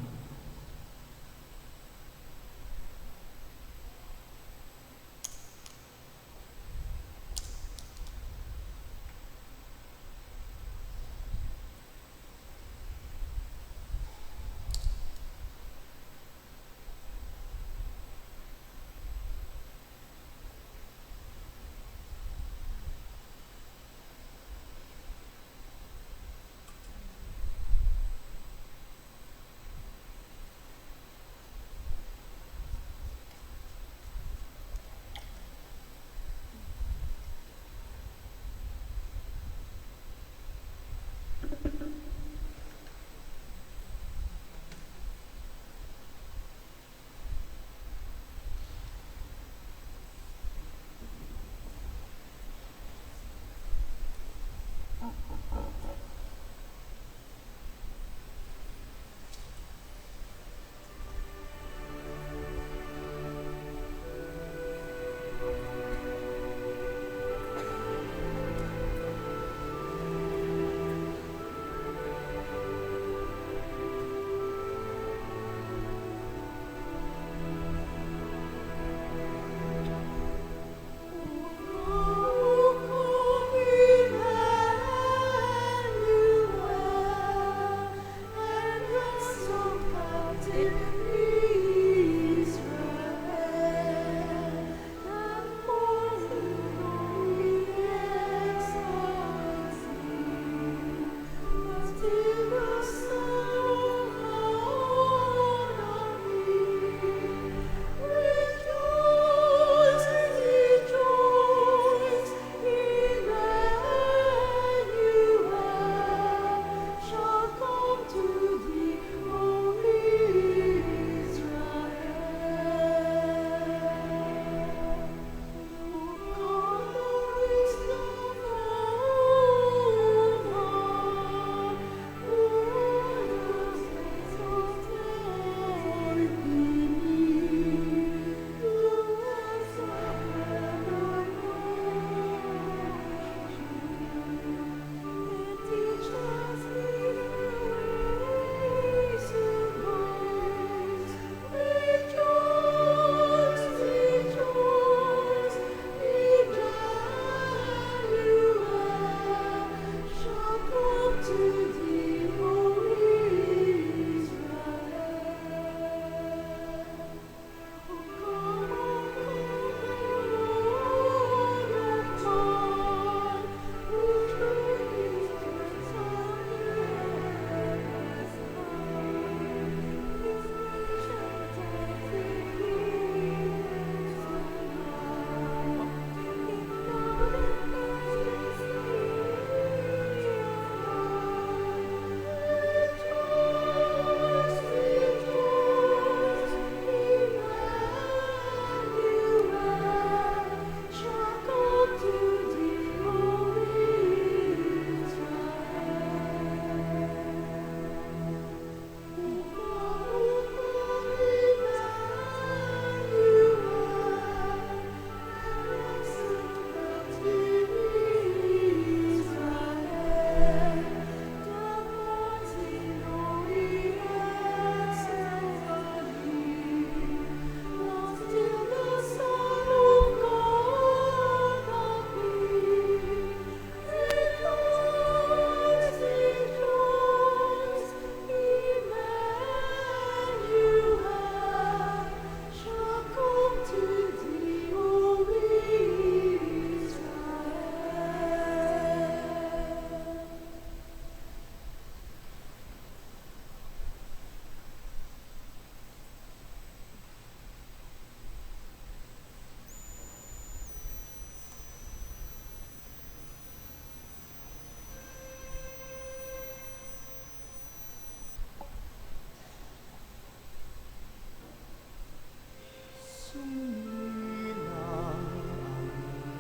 Sumilang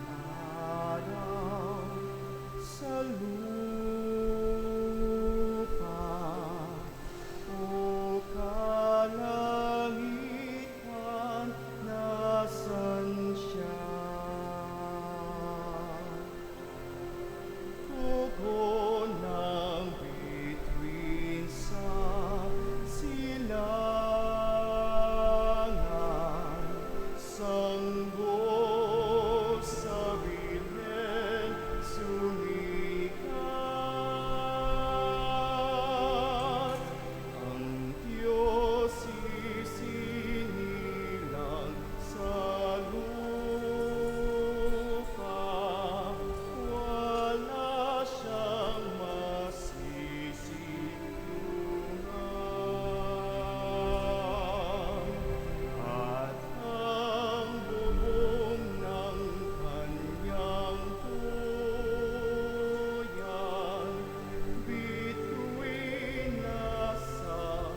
ang araw sa lupa, o kalangitan, nasan siya? Tugon ng bituin sa silangan, sanggol sa bilen sumikat. Ang Diyos isinilang sa lupa, wala siyang masisiyungan. At ang bubong ng kanyang tuyan, bituin na sa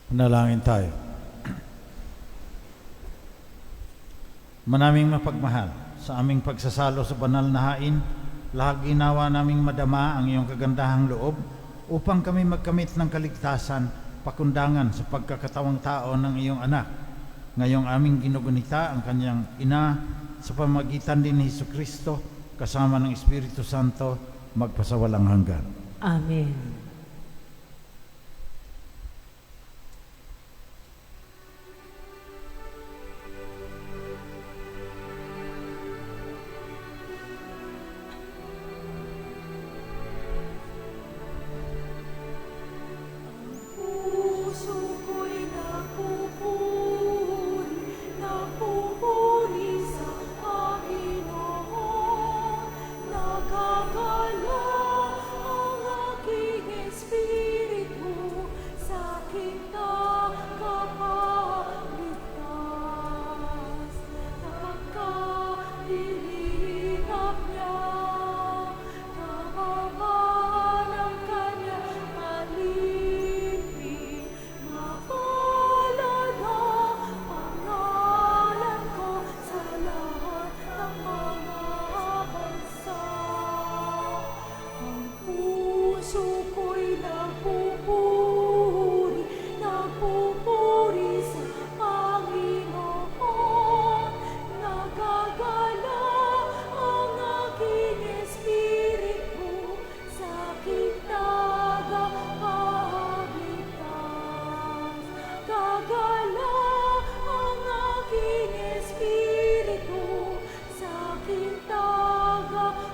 Panalangin tayo. Manaming mapagmahal, sa aming pagsasalo sa banal na hain, lahag ginawa naming madama ang iyong kagandahang loob upang kami magkamit ng kaligtasan, pakundangan sa pagkakatawang tao ng iyong anak. Ngayong aming ginugunita ang kanyang ina sa pamagitan din ni Jesucristo kasama ng Espiritu Santo magpasawalang hanggan. Amen. Puso ko'y napupuri sa Panginoon. Nagagala ang aking espiritu sa aking tagapagligtas. Napagkalilingap niya, kahabagan ng kanyang alipin. Mapalad na pangalan ko sa lahat ng mga bansa. Ang puso ko'y nagpupuri sa Panginoon. Nagagala ang aking espiritu sa aking tagapagligtas. Gagala ang aking espiritu sa aking tagapagligtas.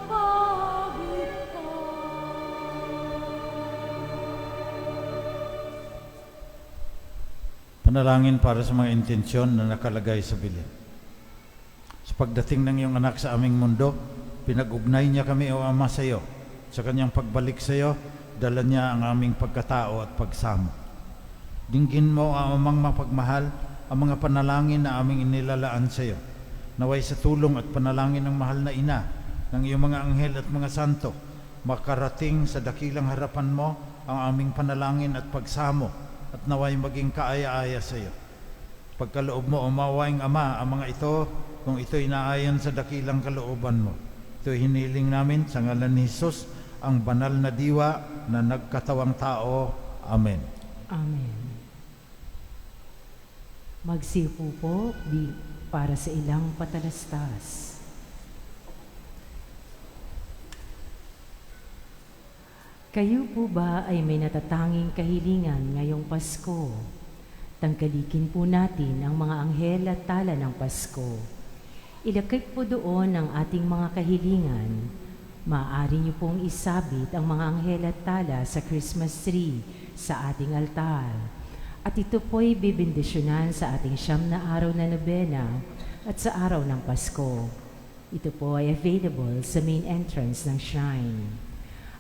Panalangin para sa mga intensyon na nakalagay sa bilin. Sa pagdating ng iyong anak sa aming mundo, pinag-ugnay niya kami, O Ama, sa iyo. Sa kanyang pagbalik sa iyo, dala niya ang aming pagkatao at pagsamo. Dinggin mo, O Amang mapagmahal, ang mga panalangin na aming inilalaan sa iyo. Naway sa tulong at panalangin ng mahal na ina, ng iyong mga anghel at mga santo, makarating sa dakilang harapan mo ang aming panalangin at pagsamo, at naway maging kaaya-aya sa iyo. Pagkaloob mo, umawaing Ama, ang mga ito, kung ito'y naayon sa dakilang kalooban mo. Ito hiniling namin sa ngalan ni Jesus, ang banal na diwa na nagkatawang tao. Amen. Amen. Magsiupo po para sa ilang patalastas. Kayo po ba ay may natatanging kahilingan ngayong Pasko? Tangkalikin po natin ang mga anghel at tala ng Pasko. Ilakip po doon ang ating mga kahilingan. Maaari niyo pong isabit ang mga anghel at tala sa Christmas tree sa ating altar. At ito po'y bibindisyonan sa ating 9 na araw na nobena at sa araw ng Pasko. Ito po ay available sa main entrance ng shrine.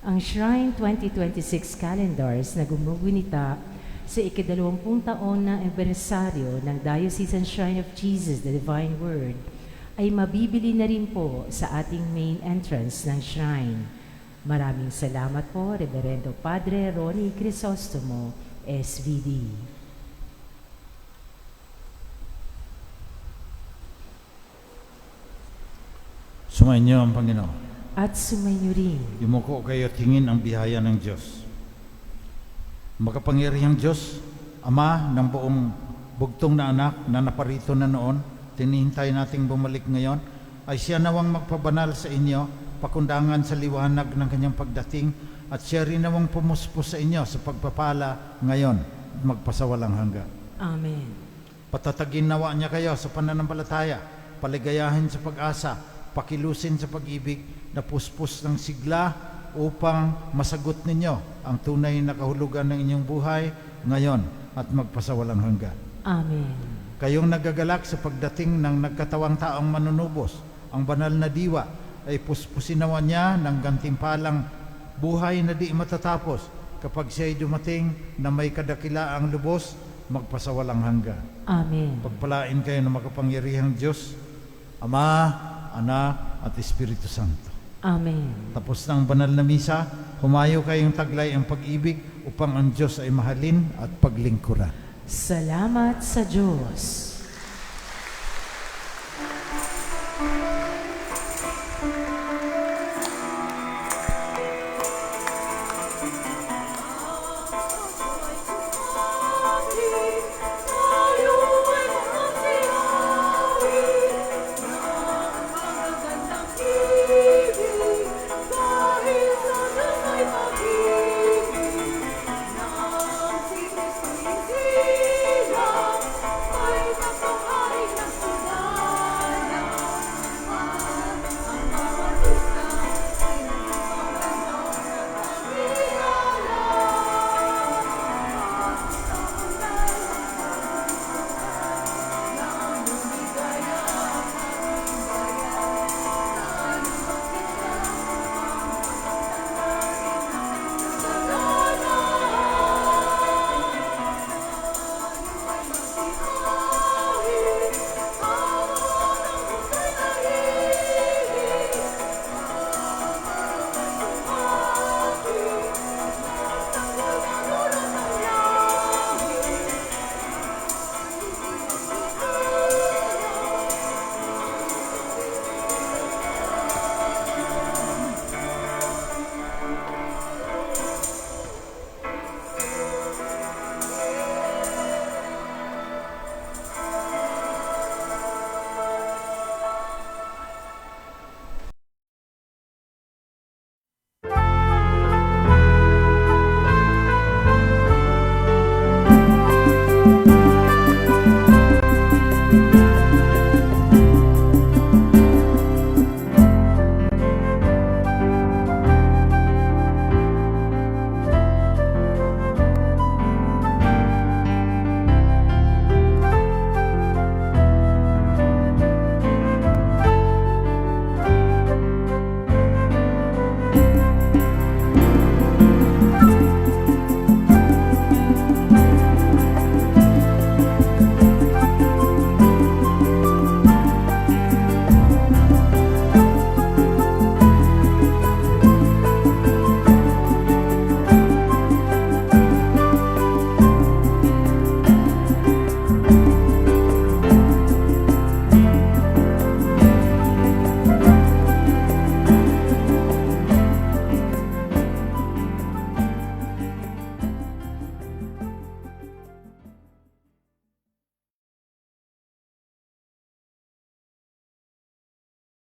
Ang Shrine 2026 calendars na gumugunita sa ika-20 taon na anibersaryo ng Diocesan Shrine of Jesus, the Divine Word, ay mabibili na rin po sa ating main entrance ng shrine. Maraming salamat po, Reverendo Padre Ronnie Crisostomo, SVD. Sumainyo ang Panginoon. At sumainyo rin. Yumuko kayo at hingin ang biyaya ng Diyos. Makapangyarihang Diyos, Ama ng buong bugtong na anak na naparito na noon, tinihintay nating bumalik ngayon, ay siya nawang magpabanal sa inyo, pakundangan sa liwanag ng kanyang pagdating, at siya rin nawang pumuspos sa inyo sa pagpapala ngayon at magpasawalang hanggan. Amen. Patatagin nawa niya kayo sa pananampalataya, paligayahin sa pag-asa, pakilusin sa pag-ibig, na puspos ng sigla upang masagot ninyo ang tunay na kahulugan ng inyong buhay ngayon at magpasawalang hanggan. Amen. Kayong nagagalak sa pagdating ng nagkatawang taong manunubos, ang banal na diwa ay puspusin nawa niya ng gantimpalang buhay na di matatapos kapag siya'y dumating na may kadakilaang lubos, magpasawalang hanggan. Amen. Pagpalain kayo ng makapangyarihang Diyos, Ama, Anak, at Espiritu Santo. Amen. Tapos ng banal na misa, humayo kayong taglay ang pag-ibig upang ang Diyos ay mahalin at paglingkuran. Salamat sa Diyos.